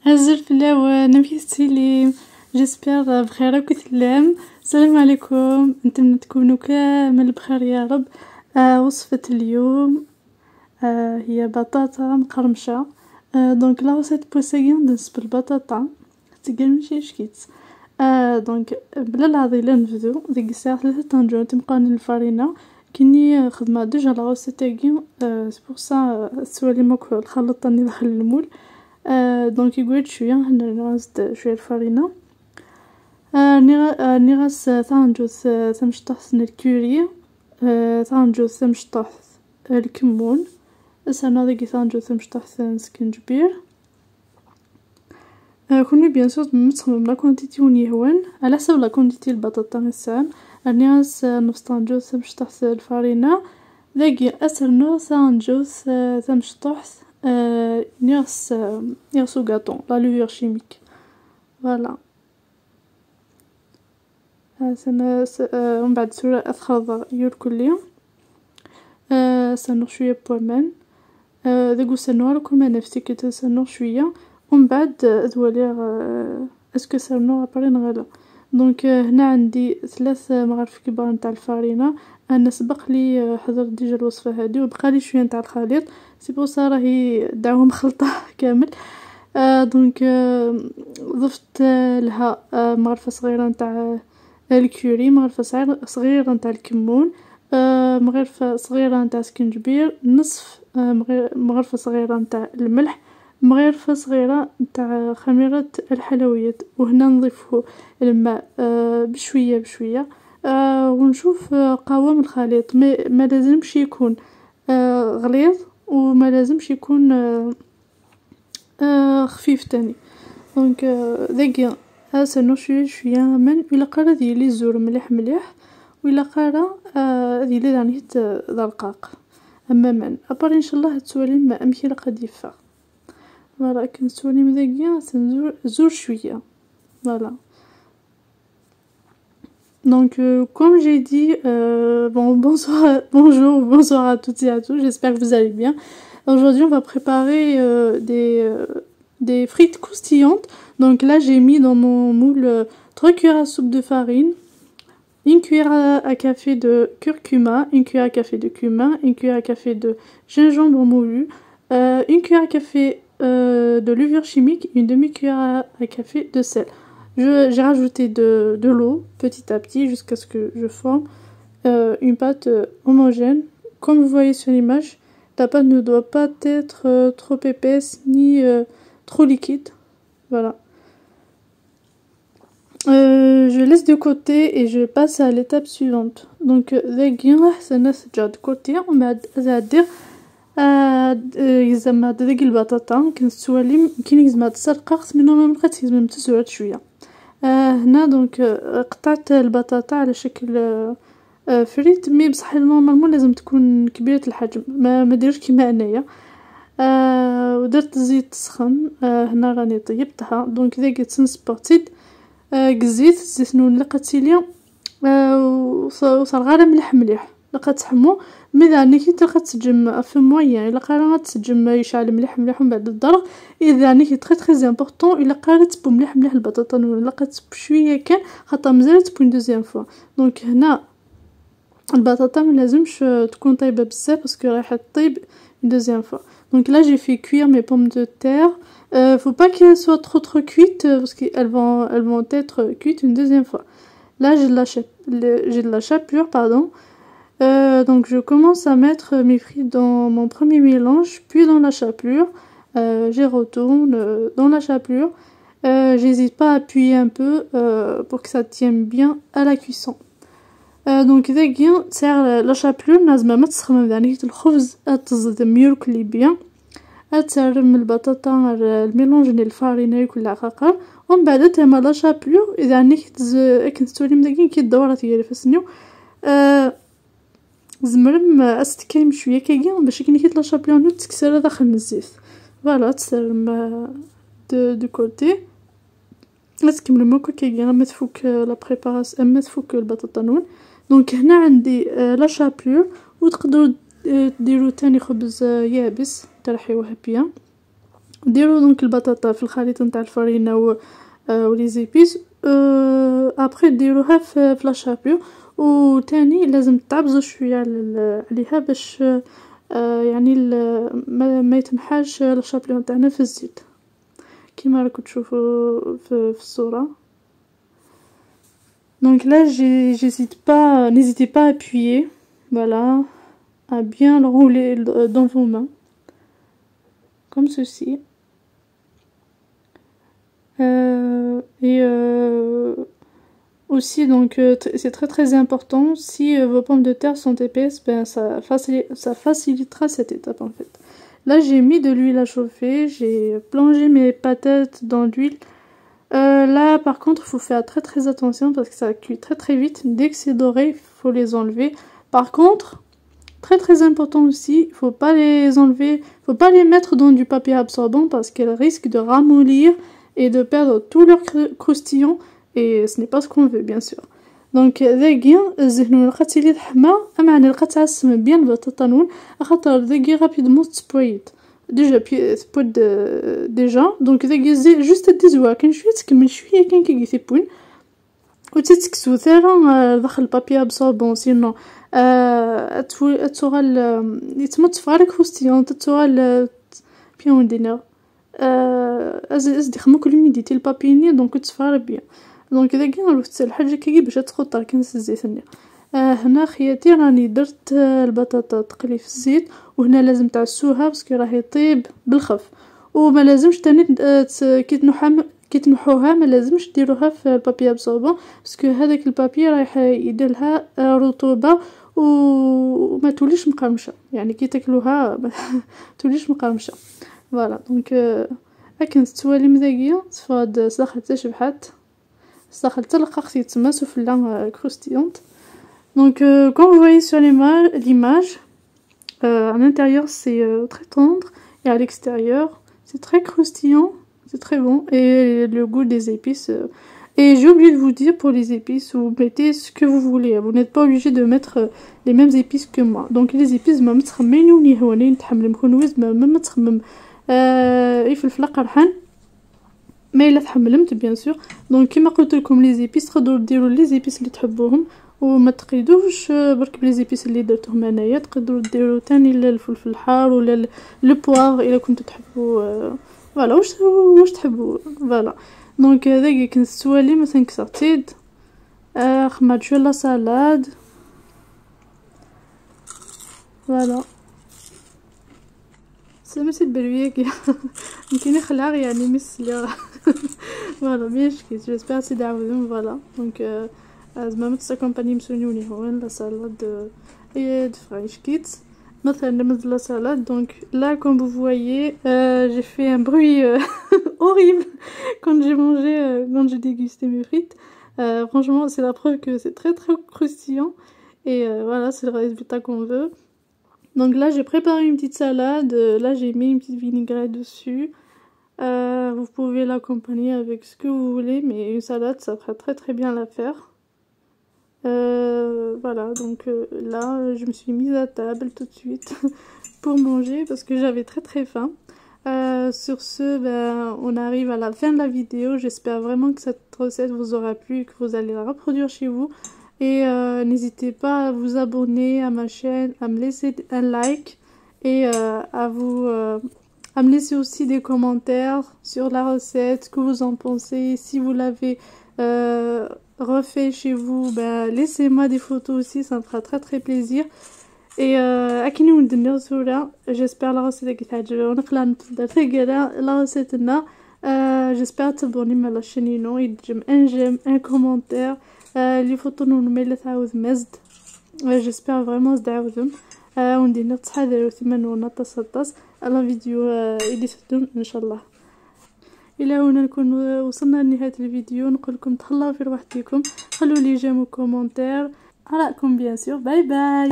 عزل في اللاوان نمشي السليم. جيسبر بخير راكو تلام. السلام عليكم، نتمنى تكونوا كامل بخير يا رب. وصفة اليوم هي بطاطا مقرمشة. دونك لا وصفة بوسيين دنسب البطاطا تقرمشي شكيت. دونك بلا العظيم لا نبدو ديك الساعة 3 طنجون تمقاني الفرينة كني خدمة ديجا لا وصفة تاعي. سي بور سا سوالي ماك الخلط راني داخل المول. دونك يقعد شويه هنا نغزت شويه الفرينه. نغاس ثانجوز ثمشطح سن الكوري. ثانجوز ثمشطح الكمون. انا ذيك ثانجوز ثمشطح سكنجبير. كوني بيان سور متخمم لا كونتيتي وين يهون على حسب لا كونتيتي البطاطا نسان. نغاس نص ثانجوز ثمشطح الفرينه. ذاكي اسرنو ثانجوز ثمشطح نغسو غاطون لا لوفير شيميك. فوالا سنة ومن بعد سورة أثخض يوركلي. سنو شوية بومان. ذاكو سنو راكم نفسي كي تسنو شوية ومن بعد ذوالير اسكو سنو ابري نغلا. دونك هنا عندي 3 مغارف كبار نتاع الفرينة. انا سبق لي حضرت ديجا الوصفه هذه وبقى لي شويه نتاع الخليط. سي بو صا راهي دعوهم خلطه كامل. دونك ضفت لها مغرفه صغيره نتاع الكوري، مغرفه صغيره نتاع الكمون، مغرفه صغيره نتاع سكنجبير، نصف مغرفه صغيره نتاع الملح، مغرفه صغيره نتاع خميره الحلويات. وهنا نضيفه الماء بشويه بشويه. ونشوف قوام الخليط ما لازمش يكون غليظ وما لازمش يكون خفيف تاني. دونك ذاكي اسنو شويه من الا قرا ديالي الزور مليح ولا قرا ديالي راني دقاق. اما من ابار ان شاء الله تسوالي ما امشي لقديفه. فوالا كنسولي مذاكيا زور شويه. فوالا donc comme j'ai dit bonjour à toutes et à tous, j'espère que vous allez bien. Aujourd'hui on va préparer des frites croustillantes. Donc là j'ai mis dans mon moule 3 cuillères à soupe de farine, une cuillère à café de curcuma, une cuillère à café de cumin, une cuillère à café de gingembre moulu, une cuillère à café de levure chimique, une demi-cuillère à café de sel. J'ai rajouté de l'eau petit à petit jusqu'à ce que je forme une pâte homogène. Comme vous voyez sur l'image, la pâte ne doit pas être trop épaisse ni trop liquide. Voilà. Je laisse de côté et je passe à l'étape suivante. Donc ça déjà de côté. On va dire يلزم هاد ديك البطاطا كنسوالي كي يلزم تسرقات منهم ما بقات يلزم تسوات شويه. هنا دونك قطعت البطاطا على شكل فريت مي بصح نورمالمون لازم تكون كبيره الحجم، ما ديرش كيما انايا. ودرت الزيت سخن. هنا راني طيبتها. دونك ذاك تنسبورتيد قزيت الزيتون لقيتي ليا وصار غير مليح لقات حمو. مي داني كي تلقى تسجم في موين الا قرا تسجم يشعل مليح ومن بعد الضرغ. اذا نيكي تري امبورطون الا قرات تبو مليح البطاطا لقات بشويه كان خاطر مازالت بون دوزيام فوا. دونك هنا البطاطا ما لازمش تكون طيبه بزاف باسكو رايحه طيب دوزيام فوا. Donc là j'ai fait cuire mes pommes de terre. Faut pas qu'elles soient trop cuites parce qu'elles vont être cuites une deuxième fois. Là j'ai de la chapelure pardon. Donc je commence à mettre mes frites dans mon premier mélange puis dans la chapelure. J'y retourne dans la chapelure. J'hésite pas à appuyer un peu pour que ça tienne bien à la cuisson. دونك اذا كي تسير لا شابلور لازم ما تسخن يعني الخبز تزد يركلي بيان. تسير من البطاطا الميلونج ديال الفارينه كل عقاقر ومن بعد تما لا شابلور اذا انك كنستولي مداكين كيدور ديالي فاسنيو زمرم استكيم شويه كيان باش كي لا شابلور نو تكسر داخل الزيت. فوالا تسير دو كوتي تكمل موكو كيان ما تفوك لا بريباراس اما تفوك البطاطا نون. دونك هنا عندي لا شابلور وتقدروا ديروا تاني خبز يابس ترحيوه بيان ديروا دونك البطاطا في الخليط نتاع الفرينه و لي زيبيس. ابري ديروها في لاشابيو، وتاني لازم تعبزوا شويه عليها باش يعني ما يتنحاش لاشابيو نتاعنا في الزيت كيما راكم تشوفوا في الصوره. Donc là n'hésitez pas à appuyer, voilà, à bien le rouler dans vos mains, comme ceci. Aussi donc c'est très important, si vos pommes de terre sont épaisses, ben ça facilitera cette étape en fait. Là j'ai mis de l'huile à chauffer, j'ai plongé mes patates dans l'huile. Là par contre il faut faire très attention parce que ça cuit très vite. Dès que c'est doré il faut les enlever. Par contre très important aussi, il faut pas les enlever, faut pas les mettre dans du papier absorbant parce qu'elles risquent de ramollir et de perdre tout leur croustillant, et ce n'est pas ce qu'on veut bien sûr. Donc ذاقيا الزهنون لقات لي حما معني لقات تعسم بيان البطاطا خاطر ذاقيا رابيدمون تسبويت ديجا دونك ذاقيا جوست ديزوا كان شويه تكمل شويه كان كي يثبون وتتكسو ثاني داخل البابي ابسوربون سينو اتوغال يتمط فغال كروستيون تتوغال بيان دينر ازدي خمو كل ميديتي البابيني دونك تفار بيان. دونك اذا كان رفت الحاجه كي باش تخطر كنس الزيت هنا خياتي راني درت البطاطا تقلي في الزيت، وهنا لازم تعسوها باسكو راهي طيب بالخف، وما لازمش تاني كي تنحوها ما لازمش ديروها في البابي ابسوربون باسكو هذاك البابي رايح يديرلها رطوبه وما توليش مقرمشه، يعني كي تاكلوها ما توليش مقرمشه. فوالا دونك هاكا تتوالي مذاقيه تفاد صداخل حتى شبحات صداخل حتى لقاقتي تما سوفلا كروستيونت. Donc comme vous voyez sur l'image, à l'intérieur c'est très tendre et à l'extérieur c'est très croustillant, c'est très bon, et le goût des épices. Et j'ai oublié de vous dire, pour les épices, vous mettez ce que vous voulez, vous n'êtes pas obligé de mettre les mêmes épices que moi. Donc les épices ما متخممين هونين تحمل مكونوز ما تخمم يفلفل قرحان ما الا تحملمت بيان سور. دونك كيما قلت لكم لي زيبيس تقدروا ديروا لي زيبيس اللي تحبوهم وما تقيدوش برك بلي زيبيس اللي درتهم انايا، تقدروا ديروا تاني الفلفل الحار ولا لو بوار الا كنتو تحبوا فوالا واش تحبوا فوالا. دونك هذاك كنت سوالي مثلا كسرتيد خمات شويه لا سالاد فوالا سميت البلويه كي يمكن يخلع يعني مسلي فوالا ماشي جيسبر سي دعوهم فوالا. دونك زعما ما تساكومباني مسونيوني هون لا سالاد et de French Kids مثلا de la salade. Donc là comme vous voyez j'ai fait un bruit horrible quand j'ai mangé quand j'ai dégusté mes frites. Franchement c'est la preuve que c'est très croustillant et voilà c'est le résultat qu'on veut. Donc là j'ai préparé une petite salade, là j'ai mis une petite vinaigrette dessus. Vous pouvez l'accompagner avec ce que vous voulez, mais une salade ça fera très bien l'affaire. Voilà donc là je me suis mise à table tout de suite pour manger parce que j'avais très faim. Sur ce on arrive à la fin de la vidéo. J'espère vraiment que cette recette vous aura plu et que vous allez la reproduire chez vous, et n'hésitez pas à vous abonner à ma chaîne, à me laisser un like et à me laisser aussi des commentaires sur la recette, ce que vous en pensez. Si vous l'avez refait chez vous, laissez-moi des photos aussi, ça me fera très plaisir. Et أكيد ندير صورة. j'espère la recette كتعجبكم ونقلا نفضل تلقى la recette لنا. j'espère تبوني مع la chaîne يدجم un j'aime un commentaire لي photos نميلة تعاود مزد. j'espère vraiment زدعوذم وندير تصحى ثمان ونطس على فيديو اللي سدون ان شاء الله. الى هنا نكون وصلنا لنهايه الفيديو. نقول لكم تهلاو في روحتكم، خلوا لي جيم وكومونتير، رايكم بيان سور. باي باي.